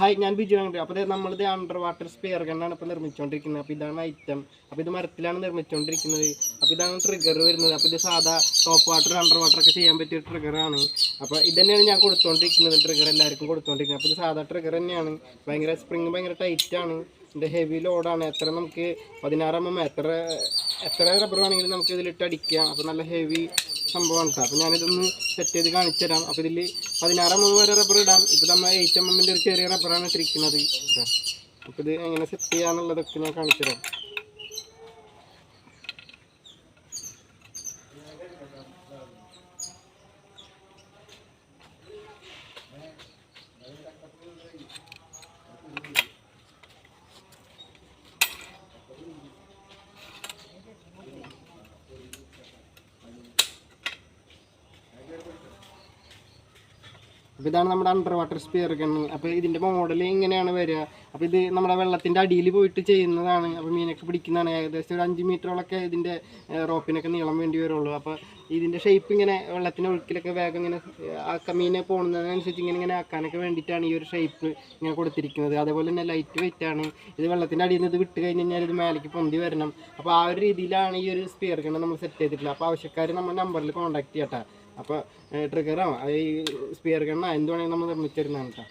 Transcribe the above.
Hi, ഞാൻ ബിജു ആണ്. അപ്പോൾ നമ്മളിത് അണ്ടർ വാട്ടർ സ്പെയർ ഗണ്ണാണ് ഇപ്പോൾ നിർമ്മിച്ചുകൊണ്ടിരിക്കുന്നത്. അപ്പോൾ ഇതാണ് ഐറ്റം. അപ്പോൾ ഇത് മരത്തിലാണ് നിർമ്മിച്ചുകൊണ്ടിരിക്കുന്നത്. അപ്പോൾ ഇതാണ് ട്രിഗർ വരുന്നത്. അപ്പോൾ ഇത് സാധാ ടോപ്പ് വാട്ടർ അണ്ടർ വാട്ടർ ഒക്കെ ചെയ്യാൻ പറ്റിയ ട്രിഗറാണ്. അപ്പോൾ ഇത് തന്നെയാണ് ഞാൻ കൊടുത്തുകൊണ്ടിരിക്കുന്നത്. ട്രിഗർ എല്ലാവർക്കും കൊടുത്തുകൊണ്ടിരിക്കുന്നത്. അപ്പോൾ ഇത് സാധാ ട്രിഗർ തന്നെയാണ്. ഭയങ്കര സ്പ്രിങ് ഭയങ്കര ടൈറ്റാണ്. ഇതിൻ്റെ ഹെവി ലോഡാണ്. എത്ര നമുക്ക് 16 mm എത്ര റബ്ബർ വേണമെങ്കിലും നമുക്ക് ഇതിലിട്ട് അടിക്കാം. അപ്പോൾ നല്ല ഹെവി സംഭവമാണ് കേട്ടോ. അപ്പോൾ ഞാനിതൊന്ന് സെറ്റ് ചെയ്ത് കാണിച്ചു തരാം. അപ്പോൾ ഇതിൽ 16 mm വരെ റബ്ബർ ഇടാം. ഇപ്പോൾ നമ്മൾ 8 mm ഒരു ചെറിയ റബ്ബറാണ് ഇട്ടിരിക്കുന്നത്. അപ്പോൾ ഇത് എങ്ങനെ സെറ്റ് ചെയ്യാന്നുള്ളതൊക്കെ ഞാൻ കാണിച്ചു തരാം. അപ്പോൾ ഇതാണ് നമ്മുടെ അണ്ടർ വാട്ടർ സ്പിയർ ഗണ്ണ്. അപ്പോൾ ഇതിൻ്റെ മോഡൽ ഇങ്ങനെയാണ് വരിക. അപ്പോൾ ഇത് നമ്മുടെ വെള്ളത്തിൻ്റെ അടിയിൽ പോയിട്ട് ചെയ്യുന്നതാണ്. അപ്പോൾ മീനൊക്കെ പിടിക്കുന്നതാണ്. ഏകദേശം ഒരു 5 മീറ്ററോളൊക്കെ ഇതിൻ്റെ റോപ്പിനൊക്കെ നീളം വേണ്ടി വരുള്ളൂ. അപ്പോൾ ഇതിൻ്റെ ഷേപ്പ് ഇങ്ങനെ വെള്ളത്തിൻ്റെ ഒഴുക്കിലൊക്കെ വേഗം ഇങ്ങനെ മീനെ പോകുന്നതിനനുസരിച്ച് ഇങ്ങനെ ആക്കാനൊക്കെ വേണ്ടിയിട്ടാണ് ഈ ഒരു ഷേപ്പ് ഇങ്ങനെ കൊടുത്തിരിക്കുന്നത്. അതേപോലെ തന്നെ ലൈറ്റ് വെയിറ്റ് ആണ്. ഇത് വെള്ളത്തിൻ്റെ അടിയിൽ നിന്ന് ഇത് വിട്ട് കഴിഞ്ഞ് കഴിഞ്ഞാൽ ഇത് മേലേക്ക് പൊന്തി വരണം. അപ്പോൾ ആ ഒരു രീതിയിലാണ് ഈ ഒരു സ്പിയർ ഗണ്ണ് നമ്മൾ സെറ്റ് ചെയ്തിട്ടുള്ളത്. അപ്പോൾ ആവശ്യക്കാർ നമ്മുടെ നമ്പറിൽ കോൺടാക്ട് ചെയ്യട്ടെ. അപ്പോൾ ട്രിഗറോ ഈ സ്പിയർ ഗണ്ണോ എന്ത് വേണമെങ്കിൽ നമ്മൾ നിർമ്മിച്ചിരുന്നതാണ് കേട്ടോ.